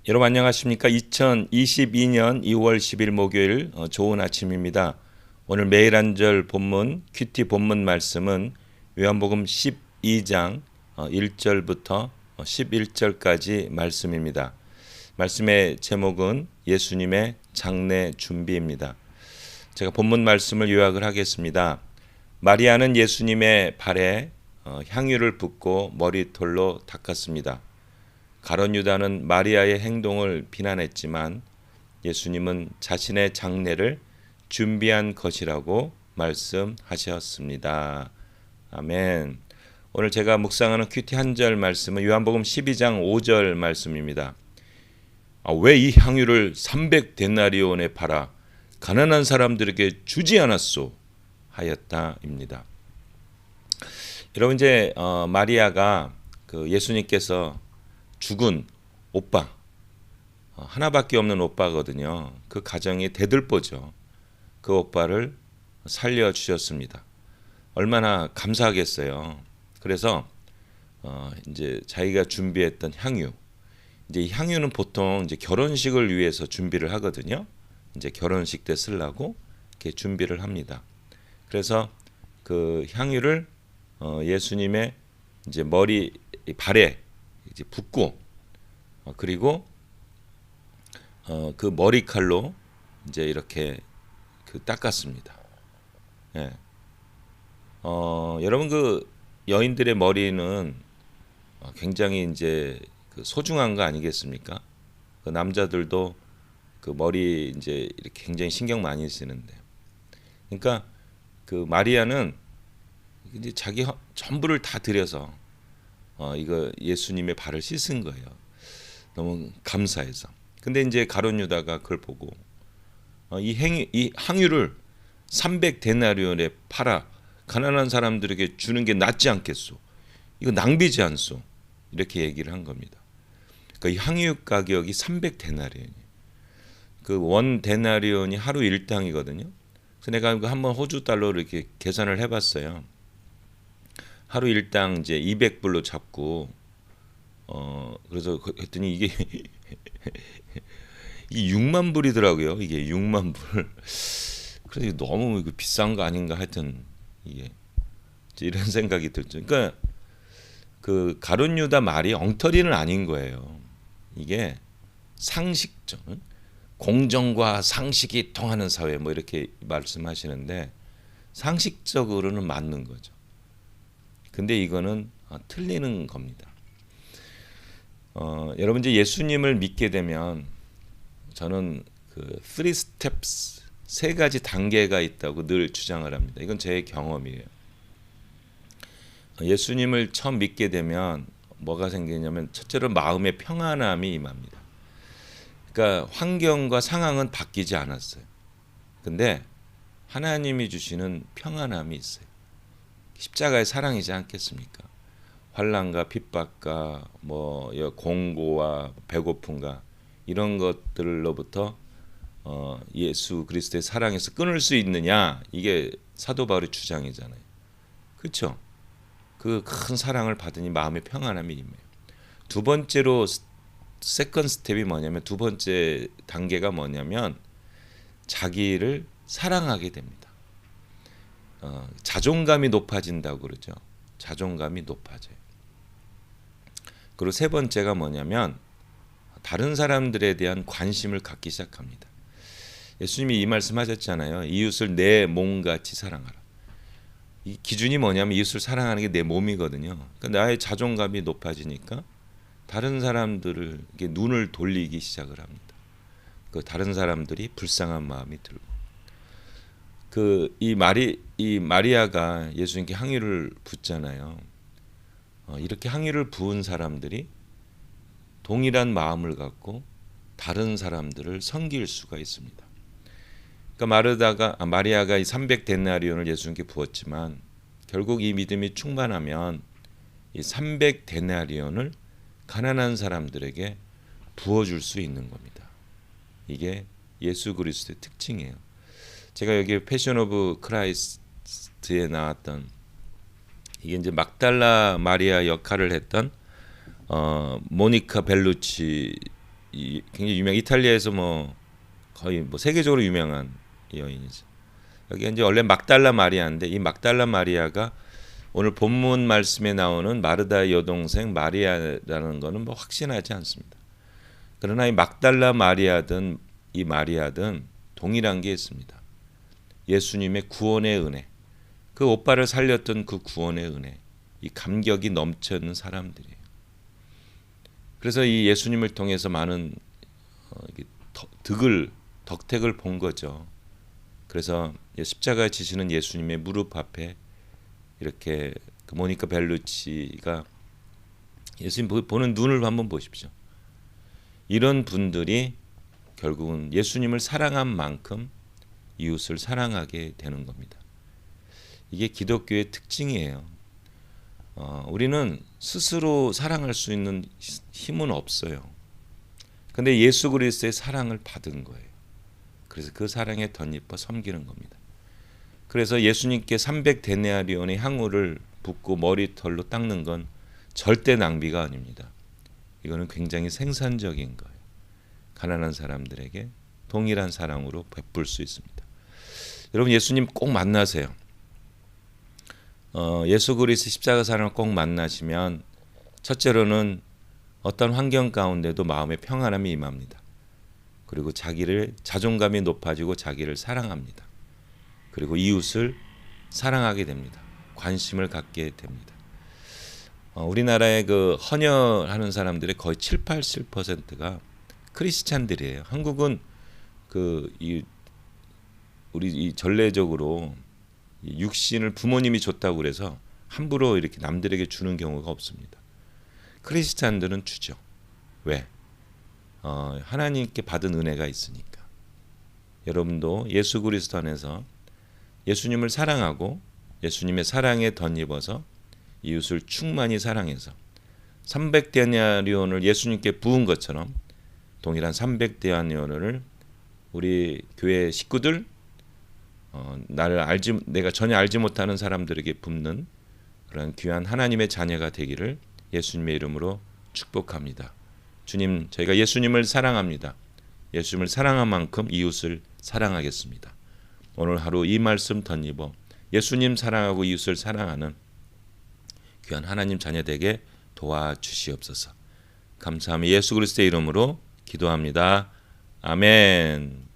여러분 안녕하십니까? 2022년 2월 10일 목요일 좋은 아침입니다. 오늘 매일 한 절 본문 큐티 본문 말씀은 요한복음 12장 1절부터 11절까지 말씀입니다. 말씀의 제목은 예수님의 장례 준비입니다. 제가 본문 말씀을 요약을 하겠습니다. 마리아는 예수님의 발에 향유를 붓고 머리털로 닦았습니다. 가룟 유다는 마리아의 행동을 비난했지만 예수님은 자신의 장례를 준비한 것이라고 말씀하셨습니다. 아멘. 오늘 제가 묵상하는 큐티 한 절 말씀은 요한복음 12장 5절 말씀입니다. 왜 이 향유를 300데나리온에 팔아 가난한 사람들에게 주지 않았소 하였다입니다. 여러분 이제 마리아가 예수님께서 죽은 오빠, 하나밖에 없는 오빠거든요. 그 가정이 대들보죠. 그 오빠를 살려주셨습니다. 얼마나 감사하겠어요. 그래서 이제 자기가 준비했던 향유, 이제 이 향유는 보통 이제 결혼식을 위해서 준비를 하거든요. 이제 결혼식 때 쓰려고 이렇게 준비를 합니다. 그래서 그 향유를 예수님의 이제 머리 발에 이제 붓고 그리고 그 머리칼로 이제 이렇게 닦았습니다. 예. 여러분 그 여인들의 머리는 굉장히 이제 소중한 거 아니겠습니까? 그 남자들도 그 머리 이제 이렇게 굉장히 신경 많이 쓰는데, 그러니까 그 마리아는 이제 자기 전부를 다 들여서 이거 예수님의 발을 씻은 거예요. 너무 감사해서. 근데 이제 가룟 유다가 그걸 보고 이 향유를 300데나리온에 팔아 가난한 사람들에게 주는 게 낫지 않겠소? 이거 낭비지 않소? 이렇게 얘기를 한 겁니다. 그러니까 이 향유 가격이 300데나리온이에요. 그 원 데나리온이 하루 일당이거든요. 그래서 내가 한번 호주 달러로 이렇게 계산을 해봤어요. 하루 일당 이제 200불로 잡고 그래서 했더니 이게 이 6만 불이더라고요. 이게 6만 불. 그래서 너무 이거 비싼 거 아닌가 하여튼 이게 이런 생각이 들죠. 그러니까 그 가룟 유다 말이 엉터리는 아닌 거예요. 이게 상식적, 공정과 상식이 통하는 사회 뭐 이렇게 말씀하시는데 상식적으로는 맞는 거죠. 근데 이거는 틀리는 겁니다. 여러분 이제 예수님을 믿게 되면 저는 그 3 steps, 세 가지 단계가 있다고 늘 주장을 합니다. 이건 제 경험이에요. 예수님을 처음 믿게 되면 뭐가 생기냐면 첫째로 마음의 평안함이 임합니다. 그러니까 환경과 상황은 바뀌지 않았어요. 근데 하나님이 주시는 평안함이 있어요. 십자가의 사랑이지 않겠습니까? 환난과 핍박과 뭐 공고와 배고픔과 이런 것들로부터 예수 그리스도의 사랑에서 끊을 수 있느냐, 이게 사도 바울의 주장이잖아요. 그렇죠? 그 큰 사랑을 받으니 마음의 평안함이 임해요. 두 번째로 세컨 스텝이 뭐냐면, 두 번째 단계가 뭐냐면 자기를 사랑하게 됩니다. 자존감이 높아진다고 그러죠. 자존감이 높아져요. 그리고 세 번째가 뭐냐면 다른 사람들에 대한 관심을 갖기 시작합니다. 예수님이 이 말씀하셨잖아요. 이웃을 내 몸같이 사랑하라. 이 기준이 뭐냐면 이웃을 사랑하는 게 내 몸이거든요. 그러니까 나의 자존감이 높아지니까 다른 사람들을 눈을 돌리기 시작을 합니다. 그 다른 사람들이 불쌍한 마음이 들고. 이 마리아가 예수님께 향유를 붓잖아요. 이렇게 향유를 부은 사람들이 동일한 마음을 갖고 다른 사람들을 섬길 수가 있습니다. 그러니까 마리아가 이 300데나리온을 예수님께 부었지만 결국 이 믿음이 충만하면 이 300데나리온을 가난한 사람들에게 부어줄 수 있는 겁니다. 이게 예수 그리스도의 특징이에요. 제가 여기 패션 오브 크라이스트에 나왔던 이게 이제 막달라 마리아 역할을 했던 모니카 벨루치 굉장히 유명 이탈리아에서 뭐 거의 뭐 세계적으로 유명한 여인이죠. 여기 이제 원래 막달라 마리아인데 이 막달라 마리아가 오늘 본문 말씀에 나오는 마르다의 여동생 마리아라는 것은 뭐 확신하지 않습니다. 그러나 이 막달라 마리아든 이 마리아든 동일한 게 있습니다. 예수님의 구원의 은혜, 그 오빠를 살렸던 그 구원의 은혜, 이 감격이 넘쳐있는 사람들이에요. 그래서 이 예수님을 통해서 많은 덕택을 본 거죠. 그래서 십자가 지시는 예수님의 무릎 앞에 이렇게 그 모니카 벨루치가 예수님 보는 눈을 한번 보십시오. 이런 분들이 결국은 예수님을 사랑한 만큼 이웃을 사랑하게 되는 겁니다. 이게 기독교의 특징이에요. 우리는 스스로 사랑할 수 있는 힘은 없어요. 근데 예수 그리스도의 사랑을 받은 거예요. 그래서 그 사랑에 덧입어 섬기는 겁니다. 그래서 예수님께 300데나리온의 향후를 붓고 머리털로 닦는 건 절대 낭비가 아닙니다. 이거는 굉장히 생산적인 거예요. 가난한 사람들에게 동일한 사랑으로 베풀 수 있습니다. 여러분 예수님 꼭 만나세요. 예수 그리스도 십자가 사랑을 꼭 만나시면 첫째로는 어떤 환경 가운데도 마음의 평안함이 임합니다. 그리고 자존감이 높아지고 자기를 사랑합니다. 그리고 이웃을 사랑하게 됩니다. 관심을 갖게 됩니다. 우리나라의 그 헌혈하는 사람들의 거의 70~80%가 크리스찬들이에요. 한국은 우리 전례적으로 육신을 부모님이 줬다고 그래서 함부로 이렇게 남들에게 주는 경우가 없습니다. 크리스찬들은 주죠. 왜? 하나님께 받은 은혜가 있으니까. 여러분도 예수 그리스도 안에서 예수님을 사랑하고 예수님의 사랑에 덧입어서 이웃을 충만히 사랑해서 300데나리온을 예수님께 부은 것처럼 동일한 300데나리온을 우리 교회 식구들 내가 전혀 알지 못하는 사람들에게 붓는 그런 귀한 하나님의 자녀가 되기를 예수님의 이름으로 축복합니다. 주님, 저희가 예수님을 사랑합니다. 예수님을 사랑한 만큼 이웃을 사랑하겠습니다. 오늘 하루 이 말씀 덧입어 예수님 사랑하고 이웃을 사랑하는 귀한 하나님 자녀 되게 도와주시옵소서. 감사하며 예수 그리스도의 이름으로 기도합니다. 아멘.